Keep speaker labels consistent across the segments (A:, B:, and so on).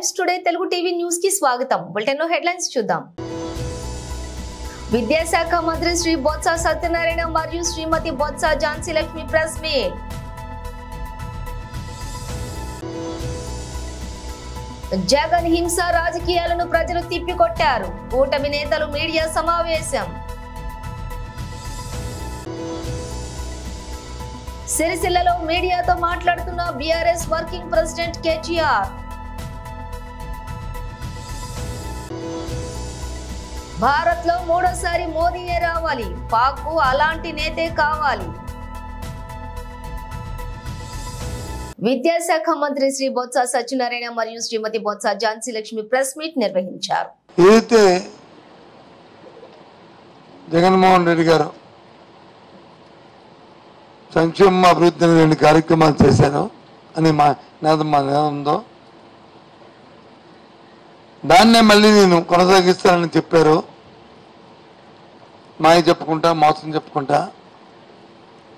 A: Times today Telugu TV news కి స్వాగతం. Bulletin లో హెడ్లైన్స్ చూద్దాం. విద్యాశాఖ మంత్రి శ్రీ బొత్స సత్యనారాయణ మరియు శ్రీమతి బొత్స ఝాన్సీ లక్ష్మి ప్రెస్ మీట్. జగన్ హింస రాజకీయాలను ప్రజలు తిప్పికొట్టారు. కూటమి నేతలు మీడియా సమావేశం. సిరిసిల్లలో మీడియాతో మాట్లాడుతున్న BRS working president KTR. Bharat లో మూడోసారి మోదీయే రావాలి, పాక్ కు అలాంటి నేతే కావాలి. విద్యాశాఖ మంత్రి శ్రీ బొత్స సత్యనారాయణ మరియు శ్రీమతి బొత్స ఝాన్సీ లక్ష్మి ప్రెస్ మీట్ నిర్వహించారు.
B: ఏదైతే జగన్మోహన్ రెడ్డి గారు సంక్షేమ అభివృద్ధి అనే 2 కార్యక్రమాలు చేశారు అని మా నినాదంలో దాన్నే మళ్ళీ నేను కొనసాగిస్తానని చెప్పారు. మాయ చెప్పుకుంటా, మోసం చెప్పుకుంటా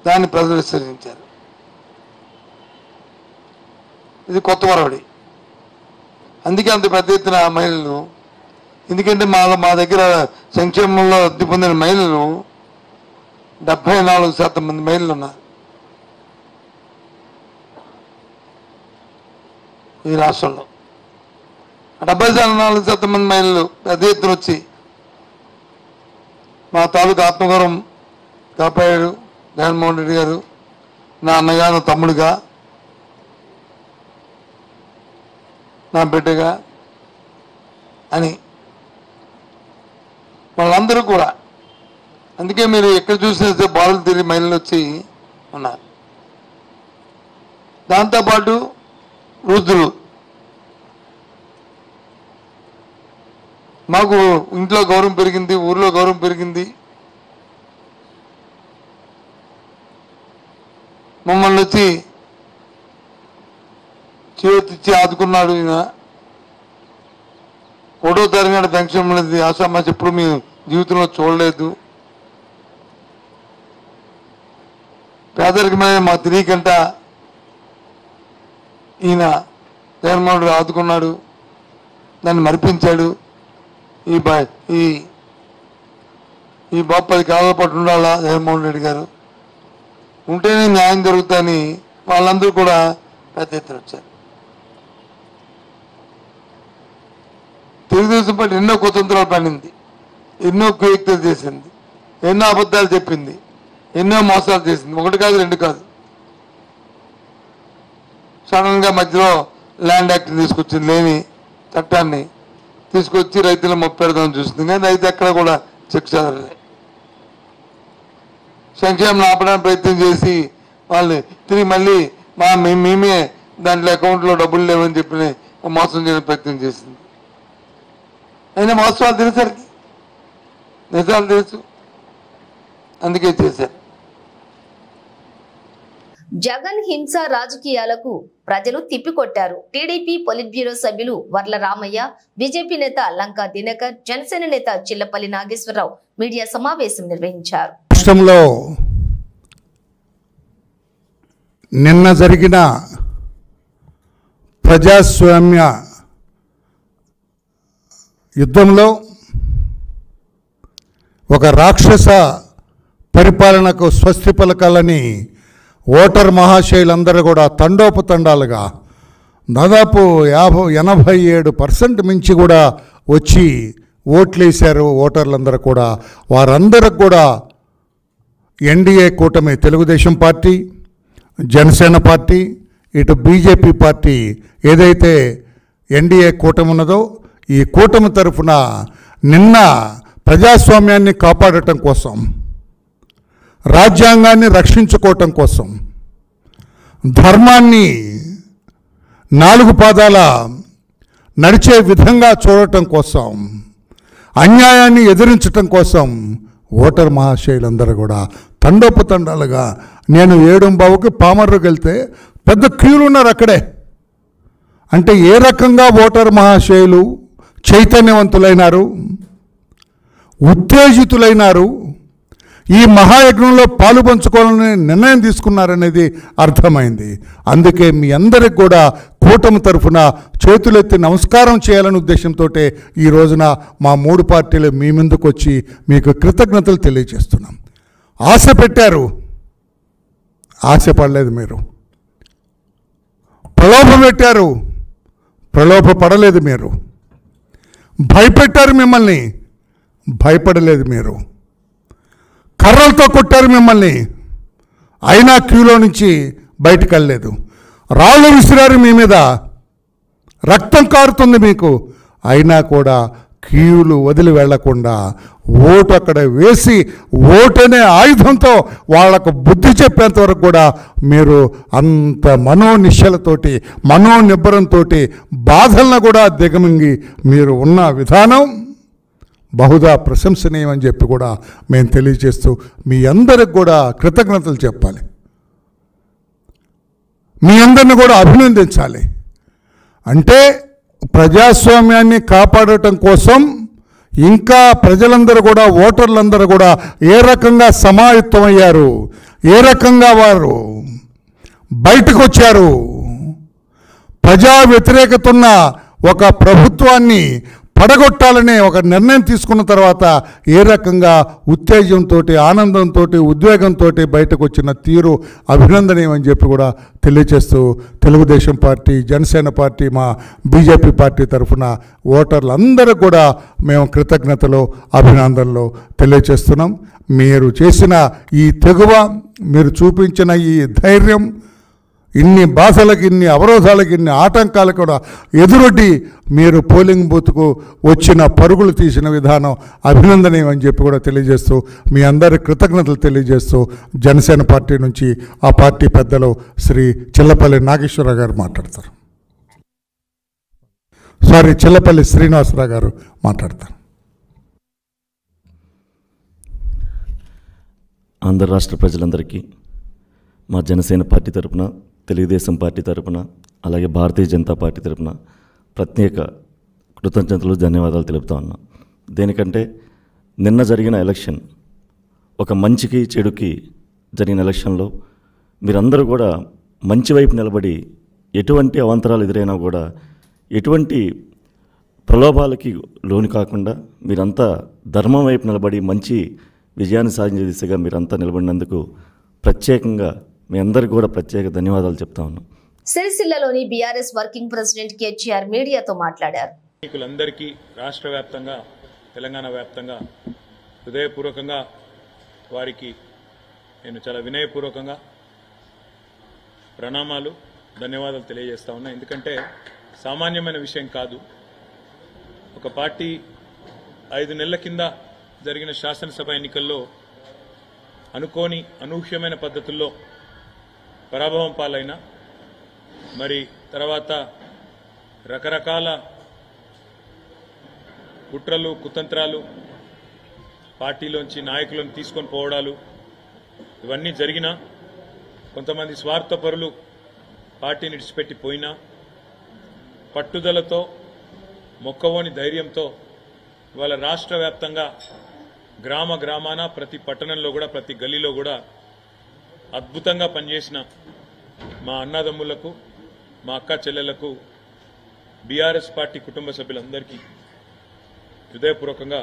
B: దాన్ని ప్రజలు విశ్వసించారు. ఇది కొత్త వరవడి. అందుకే అంత పెద్ద ఎత్తున మహిళలు, ఎందుకంటే మా దగ్గర సంక్షేమంలో లబ్ధి పొందిన మహిళలు 74% మంది మహిళలు ఉన్నారు ఈ రాష్ట్రంలో. 74% మంది మహిళలు పెద్ద ఎత్తున వచ్చి మా తాలూకు ఆత్మగౌరవం కాపాడాడు జగన్మోహన్ రెడ్డి గారు, నా అన్నగా, నా తమ్ముడుగా, నా బిడ్డగా అని వాళ్ళందరూ కూడా. అందుకే మీరు ఎక్కడ చూసినా బాలులు తిరిగి మహిళలు వచ్చి ఉన్నారు. దాంతోపాటు వృద్ధులు, మాకు ఇంట్లో గౌరవం పెరిగింది, ఊర్లో గౌరవం పెరిగింది, మమ్మల్ని వచ్చి చేతిచ్చి ఆదుకున్నాడు. ఈయన 1వ తరగతి పెన్షన్ అనేది ఆశామాసి ఎప్పుడు మీ జీవితంలో చూడలేదు. పేదరికమైన మా తిరిగికంట ఈయన జగన్మోహన్ రెడ్డి ఆదుకున్నాడు, దాన్ని మరిపించాడు. ఈ బాబు 10 కాలాల పాటు ఉండాలా జగన్మోహన్ రెడ్డి గారు, ఉంటేనే న్యాయం జరుగుతుందని వాళ్ళందరూ కూడా పెద్ద ఎత్తున వచ్చారు. తెలుగుదేశం పార్టీ ఎన్నో కుతంత్రాలు పడింది, ఎన్నో కుయుక్తులు చేసింది, ఎన్నో అబద్ధాలు చెప్పింది, ఎన్నో మోసాలు చేసింది. 1 కాదు 2 కాదు. సడన్గా మధ్యలో ల్యాండ్ యాక్ట్ తీసుకొచ్చింది, లేని చట్టాన్ని తీసుకొచ్చి రైతులను మొప్పెడదామని చూస్తుంది. కానీ రైతు ఎక్కడ కూడా చెక్ చదవలే. సంక్షేమం ఆపడానికి ప్రయత్నం చేసి వాళ్ళని తిరిగి మళ్ళీ మేమే దాంట్లో అకౌంట్లో డబ్బులు లేవని చెప్పి మోసం చేయడానికి ప్రయత్నం చేసింది. అయినా వాస్తవాలు తెలిసరికి నిజాలు తెలుసు, అందుకే చేశారు.
A: జగన్ హింస రాజకీయాలకు ప్రజలు తిప్పికొట్టారు. టీడీపీ పొలిట్ బ్యూరో సభ్యులు వర్ల రామయ్య, బీజేపీ నేత లంకా దినకర్, జనసేన నేత చిల్లపల్లి నాగేశ్వరరావు మీడియా సమావేశం నిర్వహించారు.
C: రాష్ట్రంలో నిన్న జరిగిన ప్రజాస్వామ్య యుద్ధంలో ఒక రాక్షస పరిపాలనకు స్వస్తి పలకాలని ఓటర్ మహాశయులందరూ కూడా తండోపతండాలుగా దాదాపు 87% మించి కూడా వచ్చి ఓట్లేశారు ఓటర్లందరూ కూడా. వారందరికి కూడా ఎన్డీఏ కూటమి, తెలుగుదేశం పార్టీ, జనసేన పార్టీ, ఇటు బీజేపీ పార్టీ ఏదైతే ఎన్డీఏ కూటమి ఉన్నదో ఈ కూటమి తరఫున నిన్న ప్రజాస్వామ్యాన్ని కాపాడటం కోసం, రాజ్యాంగాన్ని రక్షించుకోవటం కోసం, ధర్మాన్ని 4 పాదాల నడిచే విధంగా చూడటం కోసం, అన్యాయాన్ని ఎదిరించటం కోసం ఓటర్ మహాశయులందరూ కూడా తండోపతండాలుగా, నేను 7:15కి పామర్రుకి వెళ్తే పెద్ద క్యూలు ఉన్నారు అక్కడే. అంటే ఏ రకంగా ఓటర్ మహాశయులు చైతన్యవంతులైనారు, ఉత్తేజితులైనారు, ఈ మహాయజ్ఞంలో పాలు పంచుకోవాలని నిర్ణయం తీసుకున్నారనేది అర్థమైంది. అందుకే మీ అందరికి కూడా కూటమి తరఫున చేతులెత్తి నమస్కారం చేయాలనే ఉద్దేశంతో ఈ రోజున మా 3 పార్టీలు మీ ముందుకు వచ్చి మీకు కృతజ్ఞతలు తెలియజేస్తున్నాం. ఆశ పెట్టారు, ఆశపడలేదు. మీరు ప్రలోభ పెట్టారు, ప్రలోభ పడలేదు. మీరు భయపెట్టారు, మిమ్మల్ని భయపడలేదు. మీరు కర్రలతో కొట్టారు మిమ్మల్ని, అయినా క్యూలో నుంచి బయటకు వెళ్ళలేదు. రాళ్ళు విసిరారు మీ మీద, రక్తం కారుతుంది మీకు, అయినా కూడా క్యూలు వదిలి వెళ్లకుండా ఓటు అక్కడ వేసి ఓటనే ఆయుధంతో వాళ్లకు బుద్ధి చెప్పేంత వరకు కూడా మీరు అంత మనోనిశ్చలతోటి మనోనిబ్బరంతో బాధలను కూడా దిగమింగి మీరు ఉన్న విధానం బహుదా ప్రశంసనీయమని చెప్పి కూడా మేము తెలియజేస్తూ మీ అందరికి కూడా కృతజ్ఞతలు చెప్పాలి, మీ అందరిని కూడా అభినందించాలి. అంటే ప్రజాస్వామ్యాన్ని కాపాడటం కోసం ఇంకా ప్రజలందరూ కూడా ఓటర్లందరూ కూడా ఏ రకంగా సమాయత్తమయ్యారు, ఏ రకంగా వారు బయటకు వచ్చారు, ప్రజా వ్యతిరేకత ఉన్న ఒక ప్రభుత్వాన్ని పడగొట్టాలనే ఒక నిర్ణయం తీసుకున్న తర్వాత ఏ రకంగా ఉత్తేజంతో ఆనందంతో ఉద్వేగంతో బయటకు వచ్చిన తీరు అభినందనీయమని చెప్పి కూడా తెలియజేస్తూ తెలుగుదేశం పార్టీ, జనసేన పార్టీ, మా బీజేపీ పార్టీ తరఫున ఓటర్లందరూ కూడా మేము కృతజ్ఞతలు అభినందనలు తెలియజేస్తున్నాం. మీరు చేసిన ఈ తెగువ, మీరు చూపించిన ఈ ధైర్యం, ఇన్ని బాధలకు, ఇన్ని అవరోధాలకు, ఇన్ని ఆటంకాలకు కూడా ఎదురొడ్డి మీరు పోలింగ్ బూత్కు వచ్చిన పరుగులు తీసిన విధానం అభినందనీయం అని చెప్పి కూడా తెలియజేస్తూ మీ అందరి కృతజ్ఞతలు తెలియజేస్తూ జనసేన పార్టీ నుంచి ఆ పార్టీ పెద్దలు శ్రీ చిల్లపల్లి నాగేశ్వరరావు గారు మాట్లాడతారు. చిల్లపల్లి శ్రీనివాసరావు గారు మాట్లాడతారు.
D: ఆంధ్ర రాష్ట్ర ప్రజలందరికీ మా జనసేన పార్టీ తరపున, తెలుగుదేశం పార్టీ తరపున, అలాగే భారతీయ జనతా పార్టీ తరపున ప్రత్యేక కృతజ్ఞతలు, ధన్యవాదాలు తెలుపుతా ఉన్నాం. దేనికంటే నిన్న జరిగిన ఎలక్షన్ ఒక మంచికి చెడుకి జరిగిన ఎలక్షన్లో మీరందరూ కూడా మంచి వైపు నిలబడి ఎటువంటి అవాంతరాలు ఎదురైనా కూడా ఎటువంటి ప్రలోభాలకి లోను కాకుండా మీరంతా ధర్మం వైపు నిలబడి మంచి విజయాన్ని సాధించే దిశగా మీరంతా నిలబడినందుకు ప్రత్యేకంగా మీ అందరికీ కూడా ప్రత్యేక ధన్యవాదాలు చెప్తా ఉన్నాం.
A: సిరిసిల్లలోని బీఆర్ఎస్ వర్కింగ్ ప్రెసిడెంట్ కేటీఆర్ మీడియాతో మాట్లాడారు.
E: నాయకులందరికీ రాష్ట్ర వ్యాప్తంగా, తెలంగాణ వ్యాప్తంగా హృదయపూర్వకంగా వారికి నేను చాలా వినయపూర్వకంగా ప్రణామాలు, ధన్యవాదాలు తెలియజేస్తా ఉన్నా. ఎందుకంటే సామాన్యమైన విషయం కాదు. ఒక పార్టీ 5 నెలల కింద జరిగిన శాసనసభ ఎన్నికల్లో అనుకోని అనూహ్యమైన పద్ధతుల్లో పరాభవం పాలైన, మరి తర్వాత రకరకాల కుట్రలు, కుతంత్రాలు, పార్టీలోంచి నాయకులను తీసుకొని పోవడాలు ఇవన్నీ జరిగినా, కొంతమంది స్వార్థపరులు పార్టీని విడిచిపెట్టి పోయినా, పట్టుదలతో, మొక్కవోని ధైర్యంతో ఇవాళ రాష్ట్ర వ్యాప్తంగా గ్రామ గ్రామాన, ప్రతి పట్టణంలో కూడా, ప్రతి గల్లీలో కూడా అద్భుతంగా పనిచేసిన మా అన్నదమ్ములకు, మా అక్క చెల్లెళ్లకు, బీఆర్ఎస్ పార్టీ కుటుంబ సభ్యులందరికీ హృదయపూర్వకంగా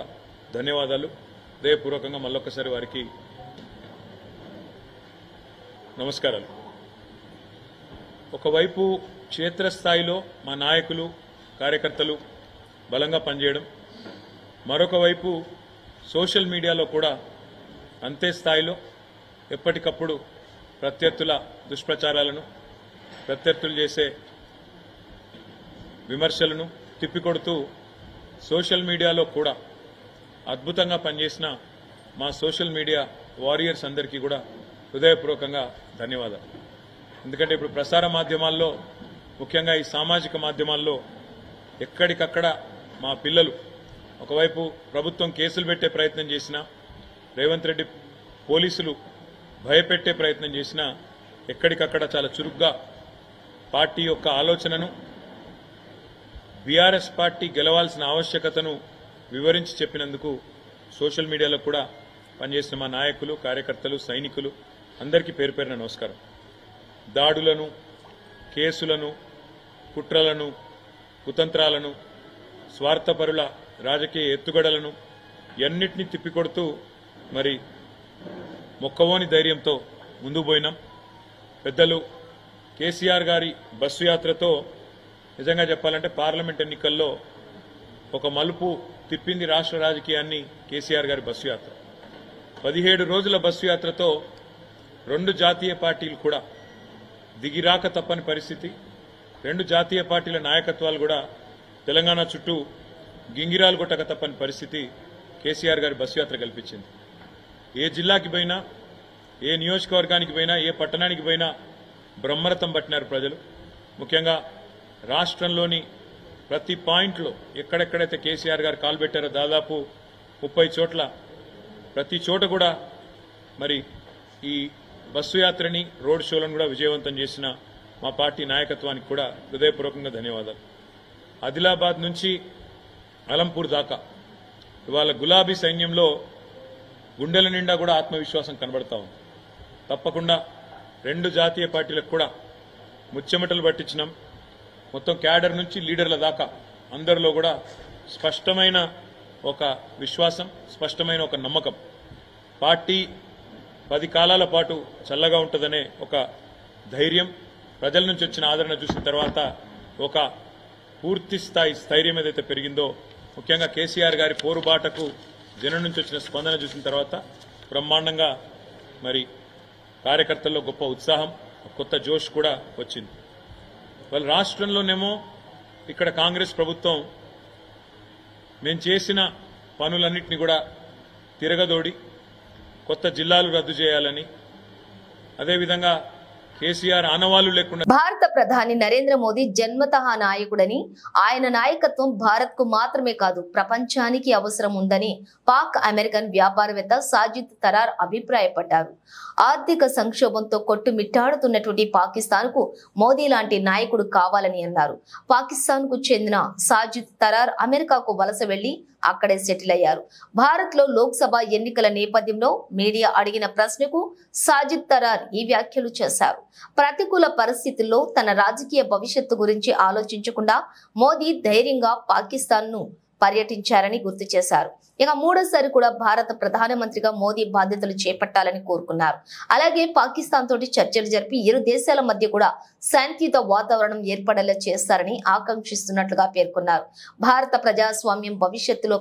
E: ధన్యవాదాలు. హృదయపూర్వకంగా మళ్ళొక్కసారి వారికి నమస్కారాలు. ఒకవైపు క్షేత్రస్థాయిలో మా నాయకులు, కార్యకర్తలు బలంగా పనిచేయడం, మరొక వైపు సోషల్ మీడియాలో కూడా అంతే స్థాయిలో ఎప్పటికప్పుడు ప్రత్యర్థుల దుష్ప్రచారాలను, ప్రత్యర్థులు చేసే విమర్శలను తిప్పికొడుతూ సోషల్ మీడియాలో కూడా అద్భుతంగా పనిచేసిన మా సోషల్ మీడియా వారియర్స్ అందరికీ కూడా హృదయపూర్వకంగా ధన్యవాదాలు. ఎందుకంటే ఇప్పుడు ప్రసార మాధ్యమాల్లో, ముఖ్యంగా ఈ సామాజిక మాధ్యమాల్లో ఎక్కడికక్కడ మా పిల్లలు ఒకవైపు ప్రభుత్వం కేసులు పెట్టే ప్రయత్నం చేసినా, రేవంత్ రెడ్డి పోలీసులు భయపెట్టే ప్రయత్నం చేసినా, ఎక్కడికక్కడ చాలా చురుగ్గా పార్టీ యొక్క ఆలోచనను, బీఆర్ఎస్ పార్టీ గెలవాల్సిన ఆవశ్యకతను వివరించి చెప్పినందుకు సోషల్ మీడియాలో కూడా పనిచేసిన మా నాయకులు, కార్యకర్తలు, సైనికులు అందరికీ పేరు పేరున నమస్కారం. దాడులను, కేసులను, కుట్రలను, కుతంత్రాలను, స్వార్థపరుల రాజకీయ ఎత్తుగడలను ఎన్నిటినీ తిప్పికొడుతూ మరి మొక్కవోని ధైర్యంతో ముందుకు పోయినాం. పెద్దలు కేసీఆర్ గారి బస్సు యాత్రతో నిజంగా చెప్పాలంటే పార్లమెంట్ ఎన్నికల్లో ఒక మలుపు తిప్పింది రాష్ట్ర రాజకీయాన్ని కేసీఆర్ గారి బస్సు యాత్ర. 17 రోజుల బస్సు యాత్రతో 2 జాతీయ పార్టీలు కూడా దిగిరాక తప్పని పరిస్థితి. 2 జాతీయ పార్టీల నాయకత్వాలు కూడా తెలంగాణ చుట్టూ గింగిరాలు కొట్టక తప్పని పరిస్థితి కేసీఆర్ గారి బస్సు యాత్ర కల్పించింది. ఏ జిల్లాకి పోయినా, ఏ నియోజకవర్గానికి పోయినా, ఏ పట్టణానికి పోయినా బ్రహ్మరథం పట్టినారు ప్రజలు. ముఖ్యంగా రాష్ట్రంలోని ప్రతి పాయింట్లో ఎక్కడెక్కడైతే కేసీఆర్ గారు కాలు పెట్టారో దాదాపు 30 చోట్ల ప్రతి చోట కూడా మరి ఈ బస్సు యాత్రని, రోడ్ షోలను కూడా విజయవంతం చేసిన మా పార్టీ నాయకత్వానికి కూడా హృదయపూర్వకంగా ధన్యవాదాలు. ఆదిలాబాద్ నుంచి అలంపూర్ దాకా ఇవాళ గులాబీ సైన్యంలో గుండెల నిండా కూడా ఆత్మవిశ్వాసం కనబడతా ఉంది. తప్పకుండా 2 జాతీయ పార్టీలకు కూడా ముచ్చెమటలు పట్టించినాం. మొత్తం క్యాడర్ నుంచి లీడర్ల దాకా అందరిలో కూడా స్పష్టమైన ఒక విశ్వాసం, స్పష్టమైన ఒక నమ్మకం. పార్టీ 10 కాలాల పాటు చల్లగా ఉంటుందనే ఒక ధైర్యం, ప్రజల నుంచి వచ్చిన ఆదరణ చూసిన తర్వాత ఒక పూర్తి స్థాయి స్థైర్యం ఏదైతే పెరిగిందో, ముఖ్యంగా కేసీఆర్ గారి పోరుబాటకు జనం నుంచి వచ్చిన స్పందన చూసిన తర్వాత బ్రహ్మాండంగా మరి కార్యకర్తల్లో గొప్ప ఉత్సాహం, కొత్త జోష్ కూడా వచ్చింది. వాళ్ళ రాష్ట్రంలోనేమో ఇక్కడ కాంగ్రెస్ ప్రభుత్వం మేము చేసిన పనులన్నింటినీ కూడా తిరగదోడి కొత్త జిల్లాలు రద్దు చేయాలని, అదేవిధంగా కేసీఆర్ ఆనవాళ్లు లేకుండా
A: భారత ప్రధాని నరేంద్ర మోదీ జన్మతః నాయకుడని, ఆయన నాయకత్వం భారత్ కు మాత్రమే కాదు ప్రపంచానికి అవసరం ఉందని పాక్ అమెరికన్ వ్యాపారవేత్త సాజిద్ తరార్ అభిప్రాయపడ్డారు. ఆర్థిక సంక్షోభంతో కొట్టుమిట్టాడుతున్నటువంటి పాకిస్తాన్ కు మోదీ లాంటి నాయకుడు కావాలని అన్నారు. పాకిస్తాన్ కు చెందిన సాజిద్ తరార్ అమెరికాకు వలస వెళ్లి అక్కడే సెటిల్ అయ్యారు. భారత్ లో లోక్సభ ఎన్నికల నేపథ్యంలో మీడియా అడిగిన ప్రశ్నకు సాజిద్ తరార్ ఈ వ్యాఖ్యలు చేశారు. ప్రతికూల పరిస్థితుల్లో తన రాజకీయ భవిష్యత్తు గురించి ఆలోచించకుండా మోదీ ధైర్యంగా పాకిస్తాన్ ను పర్యటించారని గుర్తు చేశారు. ఇక మూడోసారి కూడా భారత ప్రధానమంత్రిగా మోదీ బాధ్యతలు చేపట్టాలని కోరుకున్నారు. అలాగే పాకిస్తాన్ తోటి చర్చలు జరిపి ఇరు దేశాల మధ్య కూడా శాంతియుత వాతావరణం ఏర్పడేలా చేస్తారని ఆకాంక్షిస్తున్నట్లుగా పేర్కొన్నారు. భారత ప్రజాస్వామ్యం భవిష్యత్తులో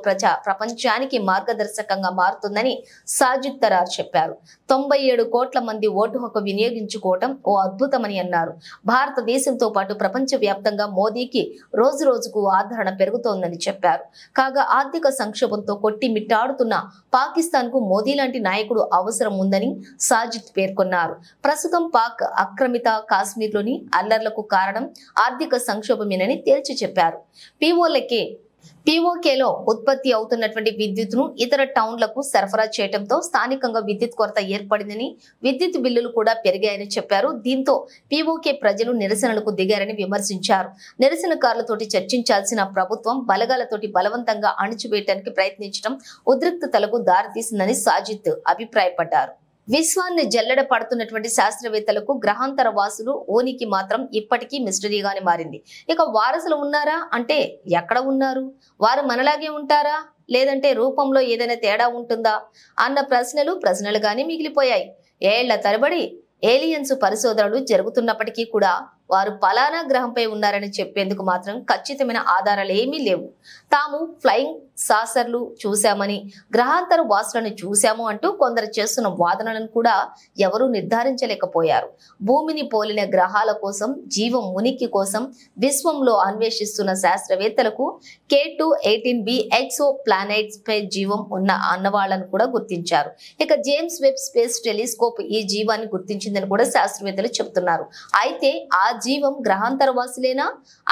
A: ప్రపంచానికి మార్గదర్శకంగా మారుతుందని సాజిద్ తరార్ చెప్పారు. 97 కోట్ల మంది ఓటు హక్కు వినియోగించుకోవటం ఓ అద్భుతమని అన్నారు. భారతదేశంతో పాటు ప్రపంచ వ్యాప్తంగా మోదీకి రోజు రోజుకు ఆదరణ పెరుగుతోందని చెప్పారు. కాగా ఆర్థిక సంక్షోభంతో కొట్టిమిట్టాడుతున్న పాకిస్తాన్ కు మోదీ లాంటి నాయకుడు అవసరం ఉందని సాజిద్ పేర్కొన్నారు. ప్రస్తుతం పాక్ ఆక్రమిత కాశ్మీర్లోని అల్లర్లకు కారణం ఆర్థిక సంక్షోభమేనని తేల్చి చెప్పారు. పీఓకేలో ఉత్పత్తి అవుతున్నటువంటి విద్యుత్తును ఇతర టౌన్లకు సరఫరా చేయడంతో స్థానికంగా విద్యుత్ కొరత ఏర్పడిందని, విద్యుత్ బిల్లులు కూడా పెరిగాయని చెప్పారు. దీంతో పీఓకే ప్రజలు నిరసనలకు దిగారని విమర్శించారు. నిరసనకారులతోటి చర్చించాల్సిన ప్రభుత్వం బలగాలతోటి బలవంతంగా అణిచివేయడానికి ప్రయత్నించడం ఉద్రిక్తతలకు దారితీసిందని సాజిద్ అభిప్రాయపడ్డారు. విశ్వాన్ని జల్లెడ పడుతున్నటువంటి శాస్త్రవేత్తలకు గ్రహాంతర వాసులు ఉనికి మాత్రం ఇప్పటికీ మిస్టరీగానే మారింది. ఇక వారసులు ఉన్నారా అంటే ఎక్కడ ఉన్నారు? వారు మనలాగే ఉంటారా, లేదంటే రూపంలో ఏదైనా తేడా ఉంటుందా అన్న ప్రశ్నలుగానే మిగిలిపోయాయి. ఏళ్ల తరబడి ఏలియన్స్ పరిశోధనలు జరుగుతున్నప్పటికీ కూడా వారు పలానా గ్రహంపై ఉన్నారని చెప్పేందుకు మాత్రం ఖచ్చితమైన ఆధారాలు ఏమీ లేవు. తాము ఫ్లయింగ్ సాసర్లు చూశామని, గ్రహాంతర వాసులను చూశాము అంటూ కొందరు చేస్తున్న వాదనలను కూడా ఎవరూ నిర్ధారించలేకపోయారు. భూమిని పోలిన గ్రహాల కోసం, జీవం ఉనికి కోసం విశ్వంలో అన్వేషిస్తున్న శాస్త్రవేత్తలకు K2-18b ఎక్సో ప్లానెట్స్ పై జీవం ఉన్న అన్నవాళ్లను కూడా గుర్తించారు. ఇక జేమ్స్ వెబ్ స్పేస్ టెలిస్కోప్ ఈ జీవాన్ని గుర్తించిందని కూడా శాస్త్రవేత్తలు చెబుతున్నారు. అయితే ఆ జీవం గ్రహాంతర వాసులేనా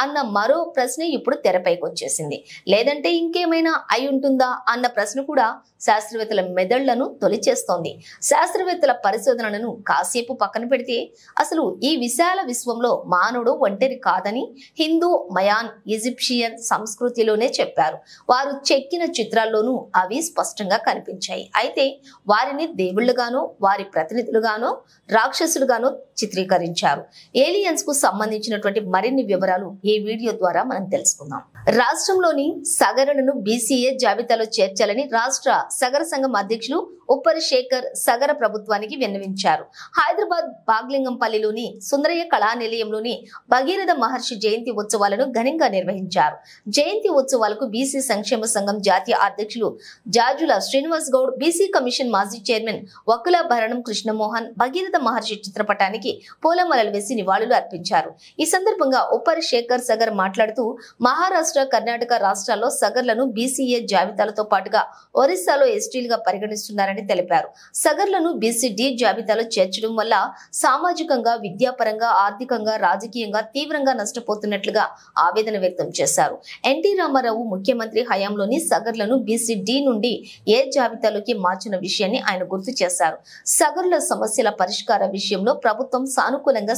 A: అన్న మరో ప్రశ్న ఇప్పుడు తెరపైకి వచ్చేసింది. లేదంటే ఇంకేమైనా అయి ఉంటుందా అన్న ప్రశ్న కూడా శాస్త్రవేత్తల మెదళ్లను తొలిచేస్తోంది. శాస్త్రవేత్తల పరిశోధనలను కాసేపు పక్కన పెడితే అసలు ఈ విశాల విశ్వంలో మానవుడు ఒంటరి కాదని హిందూ, మయాన్, ఈజిప్షియన్ సంస్కృతిలోనే చెప్పారు. వారు చెక్కిన చిత్రాల్లోనూ అవి స్పష్టంగా కనిపించాయి. అయితే వారిని దేవుళ్లుగానో, వారి ప్రతినిధులుగానో, రాక్షసులుగానో చిత్రీకరించారు. ఏలియన్స్ కు సంబంధించినటువంటి మరిన్ని వివరాలు ఈ వీడియో ద్వారా మనం తెలుసుకుందాం. రాష్ట్రంలోని సగరులను బీసీఏ జాబితాలో చేర్చాలని రాష్ట్ర సగర సంఘం అధ్యక్షులు ఉప్పరి శేఖర్ సగర ప్రభుత్వానికి విన్నవించారు. హైదరాబాద్ బాగ్లింగంపల్లిలోని సుందరయ్య కళా నిలయంలోని భగీరథ మహర్షి జయంతి ఉత్సవాలను ఘనంగా నిర్వహించారు. జయంతి ఉత్సవాలకు బీసీ సంక్షేమ సంఘం జాతీయ అధ్యక్షులు జాజుల శ్రీనివాస్ గౌడ్, బీసీ కమిషన్ మాజీ చైర్మన్ వకుల భరణం కృష్ణమోహన్ భగీరథ మహర్షి చిత్రపటానికి పూలమాలలు వేసి నివాళులు అర్పించారు. ఈ సందర్భంగా ఉప్పరి శేఖర్ సగర్ మాట్లాడుతూ మహారాష్ట్ర, కర్ణాటక రాష్ట్రాల్లో సగర్లను బీసీఏ జాబితాలతో పాటుగా ఒరిస్సాలో ఎస్టీలుగా పరిగణిస్తున్నారని తెలిపారు. సగర్లను బీసీ-డి జాబితాలో చేర్చడం వల్ల సామాజికంగా, విద్యాపరంగా, ఆర్థికంగా, రాజకీయంగా తీవ్రంగా నష్టపోతున్నట్లుగా ఆవేదన వ్యక్తం చేశారు. ఎన్టీ రామారావు ముఖ్యమంత్రి హయాంలోని సగర్లను బీసీ-డి నుండి ఏ జాబితాలోకి మార్చిన విషయాన్ని ఆయన గుర్తు చేశారు. సగర్ల సమస్యల పరిష్కార విషయంలో ప్రభుత్వం సానుకూలంగా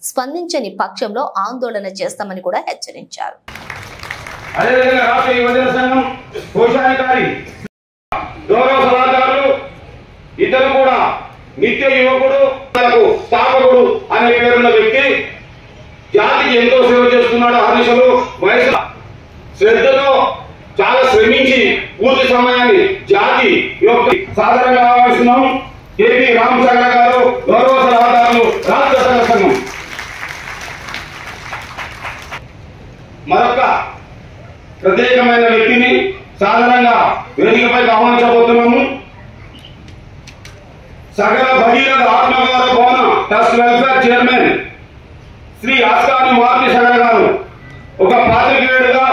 A: స్పందించని పక్షంలో ఆందోళన చేస్తామని కూడా హెచ్చరించారు.
F: అదేవిధంగా రాష్ట్ర యువజన సంఘం కోశాధికారి గౌరవ సలహాదారులు ఇతను కూడా నిత్య యువకుడు, స్థాపకుడు అనే పేరున్న వ్యక్తి, జాతికి ఎంతో సేవ చేస్తున్నాడు. హరీషులు వయసు శ్రద్ధతో చాలా శ్రమించి పూర్తి సమయాన్ని జాతి యొక్క సాధారణంగా ఆహ్వానిస్తున్నాం. కేపీ రామసాగర్ గారు, గౌరవ సలహాదారులు, రాష్ట్ర సంఘ సంఘం. మరొక ప్రత్యేకమైన వ్యక్తిని సాధారణంగా వేదికపై ఆహ్వానించబోతున్నాము. సగర భగీరథ ఆత్మగౌరవ భవన trust welfare chairman Shri Askani Marthi Sagar గారు ఒక పాత్రికేయుడిగా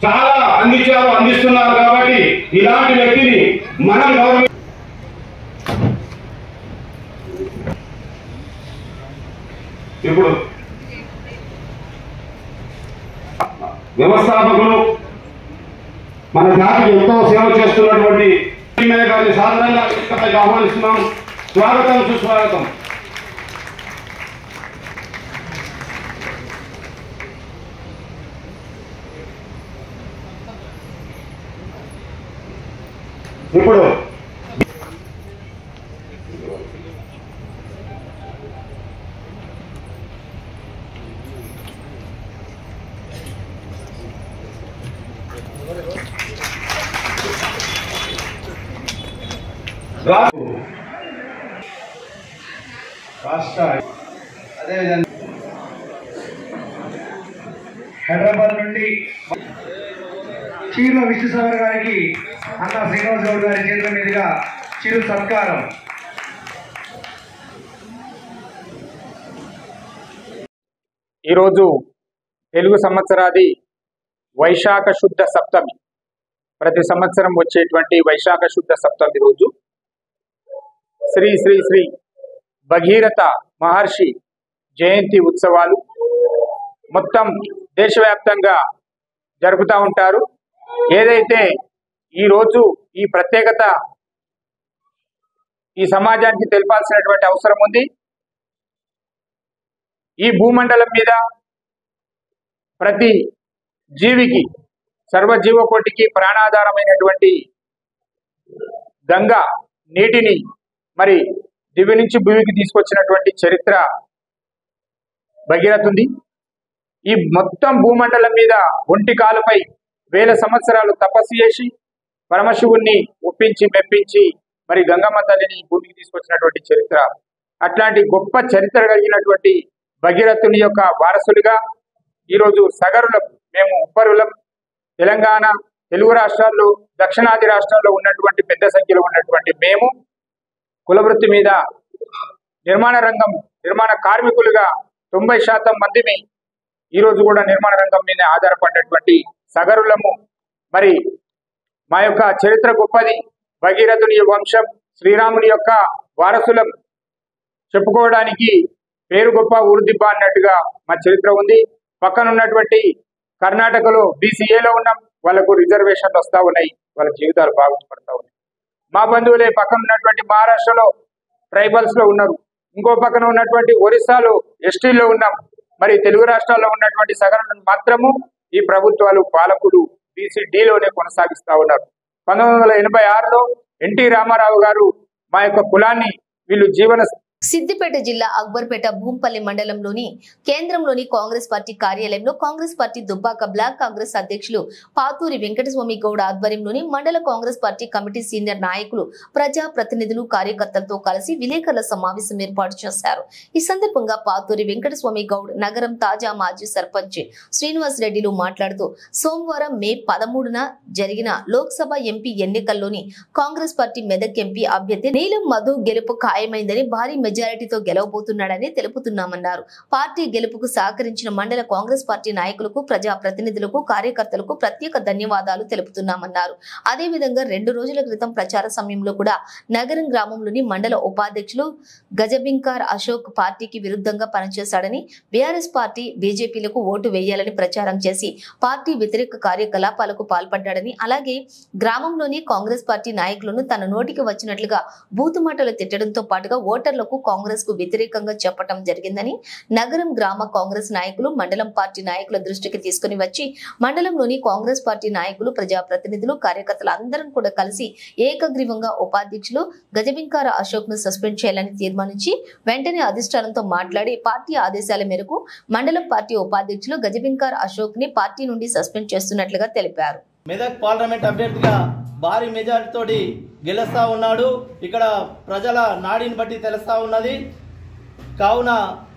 F: చాలా అందిస్తున్నారు. కాబట్టి ఇలాంటి వ్యక్తిని మనం గౌరవ ఇప్పుడు వ్యవస్థాపకులు, మన జాతికి ఎంతో సేవ చేస్తున్నటువంటి గారిని సాధారణంగా ఆహ్వానిస్తున్నాం. స్వాగతం, సుస్వాగతం. ఇప్పుడు రాష్ట్ర అదేవిధంగా హైదరాబాద్ నుండి చీర్ల విష్ణుసాగర్ గారికి అన్న శ్రీనివాస్ గౌడ్ గారి చేతుల మీదుగా చిరు సత్కారం.
G: ఈరోజు తెలుగు సంవత్సరాది వైశాఖ శుద్ధ సప్తమి, ప్రతి సంవత్సరం వచ్చేటువంటి వైశాఖ శుద్ధ సప్తమి రోజు శ్రీ శ్రీ శ్రీ భగీరథ మహర్షి జయంతి ఉత్సవాలు మొత్తం దేశవ్యాప్తంగా జరుపుతూ ఉంటారు. ఏదైతే ఈరోజు ఈ ప్రత్యేకత ఈ సమాజానికి తెలపాల్సినటువంటి అవసరం ఉంది. ఈ భూమండలం మీద ప్రతి జీవికి, సర్వజీవకోటికి ప్రాణాధారమైనటువంటి గంగా నీటిని మరి దివి నుంచి భూమికి తీసుకొచ్చినటువంటి చరిత్ర భగీరథ ఉంది. ఈ మొత్తం భూమండలం మీద ఒంటి కాలుపై వేల సంవత్సరాలు తపస్సు చేసి పరమశివుణ్ణి ఒప్పించి మెప్పించి మరి గంగమ్మ తల్లిని భూమికి తీసుకొచ్చినటువంటి చరిత్ర. అట్లాంటి గొప్ప చరిత్ర కలిగినటువంటి భగీరథుని యొక్క వారసులుగా ఈరోజు సగరులం, మేము ఉప్పరులం, తెలంగాణ, తెలుగు రాష్ట్రాల్లో, దక్షిణాది రాష్ట్రాల్లో ఉన్నటువంటి పెద్ద సంఖ్యలో ఉన్నటువంటి మేము కులవృత్తి మీద నిర్మాణ కార్మికులుగా 90% మందిని ఈరోజు కూడా నిర్మాణ రంగం మీద ఆధారపడినటువంటి సగరులము. మరి మా యొక్క చరిత్ర గొప్పది. భగీరథుని వంశం, శ్రీరాముని యొక్క వారసులం చెప్పుకోవడానికి పేరు గొప్ప, ఊరు అన్నట్టుగా మా చరిత్ర ఉంది. పక్కన ఉన్నటువంటి కర్ణాటకలో బీసీఏలో ఉన్నాం, వాళ్ళకు రిజర్వేషన్లు వస్తూ ఉన్నాయి, వాళ్ళ జీవితాలు బాగుపడతా ఉన్నాయి. మా బంధువులే పక్కన ఉన్నటువంటి మహారాష్ట్రలో ట్రైబల్స్ లో ఉన్నారు, ఇంకో పక్కన ఉన్నటువంటి ఒరిస్సాలో ఎస్టీలో ఉన్నాం. మరి తెలుగు రాష్ట్రాల్లో ఉన్నటువంటి సగటును మాత్రము ఈ ప్రభుత్వాలు పాలకులు BCDలోనే కొనసాగిస్తా ఉన్నారు. 1986లో ఎన్టీ రామారావు గారు మా యొక్క కులాన్ని వీళ్ళు జీవన
A: సిద్దిపేట జిల్లా అక్బర్పేట భూంపల్లి మండలంలోని కేంద్రంలోని కాంగ్రెస్ పార్టీ కార్యాలయంలో కాంగ్రెస్ పార్టీ దుబ్బాక బ్లాక్ కాంగ్రెస్ అధ్యక్షులు పాతూరి వెంకటస్వామి గౌడ ఆధ్వర్యంలోని మండల కాంగ్రెస్ పార్టీ కమిటీ సీనియర్ నాయకులు, ప్రజా ప్రతినిధులు, కార్యకర్తలతో కలిసి విలేకరుల సమావేశం ఏర్పాటు చేశారు. ఈ సందర్భంగా పాతూరి వెంకటస్వామి గౌడ్ నగరం తాజా మాజీ సర్పంచ్ శ్రీనివాస్ రెడ్డిలు మాట్లాడుతూ సోమవారం మే 13న జరిగిన Lok Sabha MP ఎన్నికల్లోని Congress party Medak MP అభ్యర్థి నీలం మధు గెలుపు ఖాయమైందని, భారీ మెజారిటీతో గెలవబోతున్నాడని తెలుపుతున్నామన్నారు. పార్టీ గెలుపుకు సహకరించిన మండల కాంగ్రెస్ పార్టీ నాయకులకు, ప్రజా ప్రతినిధులకు, కార్యకర్తలకు ప్రత్యేక ధన్యవాదాలు తెలుపుతున్నామన్నారు. అదేవిధంగా 2 రోజుల క్రితం ప్రచార సమయంలో కూడా నగరం గ్రామంలోని మండల ఉపాధ్యక్షులు గజబింకార్ అశోక్ పార్టీకి విరుద్ధంగా పనిచేశాడని, బీఆర్ఎస్ పార్టీ బీజేపీలకు ఓటు వేయాలని ప్రచారం చేసి పార్టీ వ్యతిరేక కార్యకలాపాలకు పాల్పడ్డాడని, అలాగే గ్రామంలోని కాంగ్రెస్ పార్టీ నాయకులను తన నోటికి వచ్చినట్లుగా బూతుమాటలు తిట్టడంతో పాటుగా ఓటర్లకు కాంగ్రెస్ కు వ్యతిరేకంగా చెప్పడం జరిగిందని, నగరం గ్రామ కాంగ్రెస్ నాయకులు మండలం పార్టీ నాయకుల దృష్టికి తీసుకుని వచ్చి మండలంలోని కాంగ్రెస్ పార్టీ నాయకులు, ప్రజా ప్రతినిధులు, కార్యకర్తలు అందరం కూడా కలిసి ఏకగ్రీవంగా ఉపాధ్యక్షులు గజబింకార అశోక్ ను సస్పెండ్ చేయాలని తీర్మానించి వెంటనే అధిష్టానంతో మాట్లాడి పార్టీ ఆదేశాల మేరకు మండలం పార్టీ ఉపాధ్యక్షులు గజబింకార్ అశోక్ ని పార్టీ నుండి సస్పెండ్ చేస్తున్నట్లుగా తెలిపారు.
H: మెదక్ పార్లమెంట్ అభ్యర్థిగా భారీ మెజారిటీతోటి గెలుస్తా ఉన్నాడు. ఇక్కడ ప్రజల నాడిని బట్టి తెలుస్తా ఉన్నది. కావున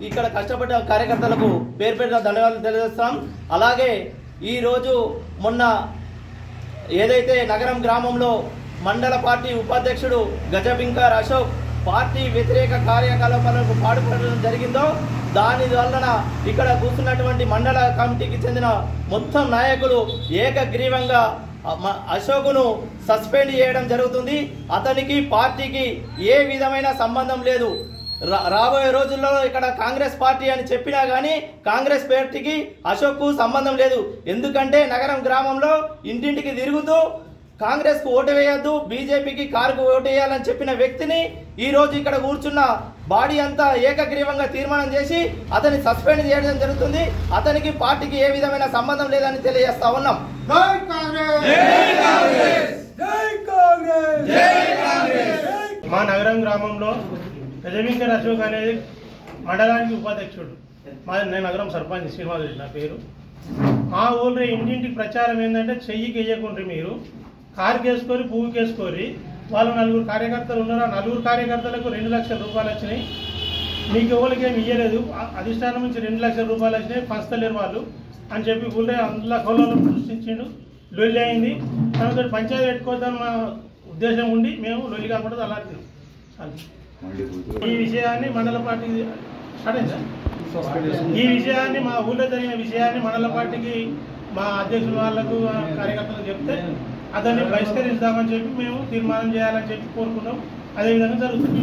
H: ఇక్కడ కష్టపడ్డ కార్యకర్తలకు పేరు పేరున ధన్యవాదాలు తెలియజేస్తాం. అలాగే ఈరోజు మొన్న ఏదైతే నగరం గ్రామంలో మండల పార్టీ ఉపాధ్యక్షుడు గజబింకార్ అశోక్ పార్టీ వ్యతిరేక కార్యకలాపాలకు పాల్పడడం జరిగిందో దాని వలన ఇక్కడ కూర్చున్నటువంటి మండల కమిటీకి చెందిన మొత్తం నాయకులు ఏకగ్రీవంగా అశోకును సస్పెండ్ చేయడం జరుగుతుంది. అతనికి పార్టీకి ఏ విధమైన సంబంధం లేదు. రాబోయే రోజుల్లో ఇక్కడ కాంగ్రెస్ పార్టీ అని చెప్పినా గానీ కాంగ్రెస్ పార్టీకి అశోక్ సంబంధం లేదు. ఎందుకంటే నగరం గ్రామంలో ఇంటింటికి తిరుగుతూ కాంగ్రెస్ కు ఓటు వేయద్దు, బీజేపీకి కారుకు ఓటు వేయాలని చెప్పిన వ్యక్తిని ఈ రోజు ఇక్కడ కూర్చున్న బాడీ అంతా ఏకగ్రీవంగా తీర్మానం చేసి అతన్ని సస్పెండ్ చేయడం జరుగుతుంది. అతనికి పార్టీకి ఏ విధమైన సంబంధం లేదని తెలియజేస్తా ఉన్నాం.
I: మా నగరం గ్రామంలో గజబింకార్ అశోక్ అనేది మండలానికి ఉపాధ్యక్షుడు. నేను నగరం సర్పంచ్ శ్రీనివాస్ రెడ్డి నా పేరు. మా ఊళ్ళో ఇంటింటికి ప్రచారం ఏంటంటే చెయ్యికి వేయకుండ్రి, మీరు కారుకి వేసుకొని పువ్వుకి వేసుకొని, వాళ్ళు 4 కార్యకర్తలు ఉన్నారు. ఆ 4 కార్యకర్తలకు 2 లక్షల రూపాయలు వచ్చినాయి. మీకు ఎవరికి ఏమి ఇయ్యలేదు, అధిష్టానం నుంచి 2 లక్షల రూపాయలు వచ్చినాయి, పంచలేరు వాళ్ళు అని చెప్పి ఊళ్ళో అందులో కోళ్ళను సృష్టించిండు. లొల్లి అయింది. తనతో పంచాయతీ పెట్టుకోవద్దని మా ఉద్దేశం ఉండి మేము లొల్లి కాకుండా అలాంటి ఈ విషయాన్ని మండల పార్టీ మా ఊళ్ళో జరిగిన విషయాన్ని మండల పార్టీకి మా అధ్యక్షుల వాళ్లకు కార్యకర్తలకు చెప్తే అతన్ని బహిష్కరిస్తామని చెప్పి మేము తీర్మానం చేయాలని చెప్పి కోరుకున్నాం. అదేవిధంగా జరుగుతుంది.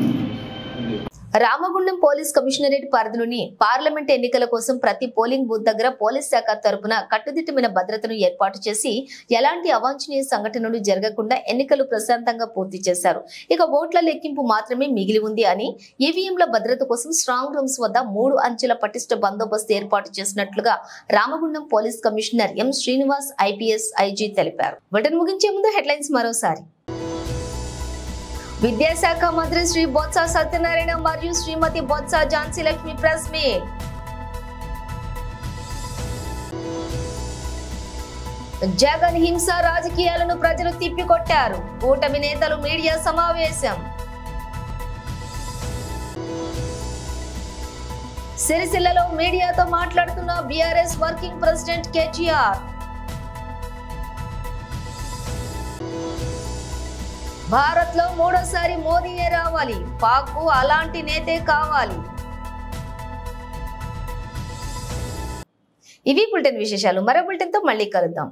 A: రామగుండం పోలీస్ కమిషనరేట్ పరిధిలోని పార్లమెంట్ ఎన్నికల కోసం ప్రతి పోలింగ్ బూత్ దగ్గర పోలీస్ శాఖ తరపున కట్టుదిట్టమైన భద్రతను ఏర్పాటు చేసి ఎలాంటి అవాంఛనీయ సంఘటనలు జరగకుండా ఎన్నికలు ప్రశాంతంగా పూర్తి చేశారు. ఇక ఓట్ల లెక్కింపు మాత్రమే మిగిలి ఉంది అని, ఈవీఎంల భద్రత కోసం స్ట్రాంగ్ రూమ్స్ వద్ద 3 అంచెల పటిష్ట బందోబస్తు ఏర్పాటు చేసినట్లుగా Ramagundam police commissioner M Srinivas IPS IG తెలిపారు. బులెటిన్ ముగించే ముందు హెడ్లైన్స్ మరోసారి. విద్యాశాఖ మంత్రి శ్రీ బొత్స సత్యనారాయణ మరియు శ్రీమతి బొత్స ఝాన్సీ లక్ష్మి ప్రెస్ మీట్. జగన్ హింస రాజకీయాలను ప్రజలు తిప్పికొట్టారు, కూటమి నేతలు మీడియా సమావేశం. సిరిసిల్లలో మీడియాతో మాట్లాడుతున్న BRS working president KTR. Bharat లో 3వ మోదీయే రావాలి, పాక్ కు అలాంటి నేతే కావాలి. ఇవి బులెటిన్ విశేషాలు. మరో బులెటిన్ తో మళ్ళీ కలుద్దాం.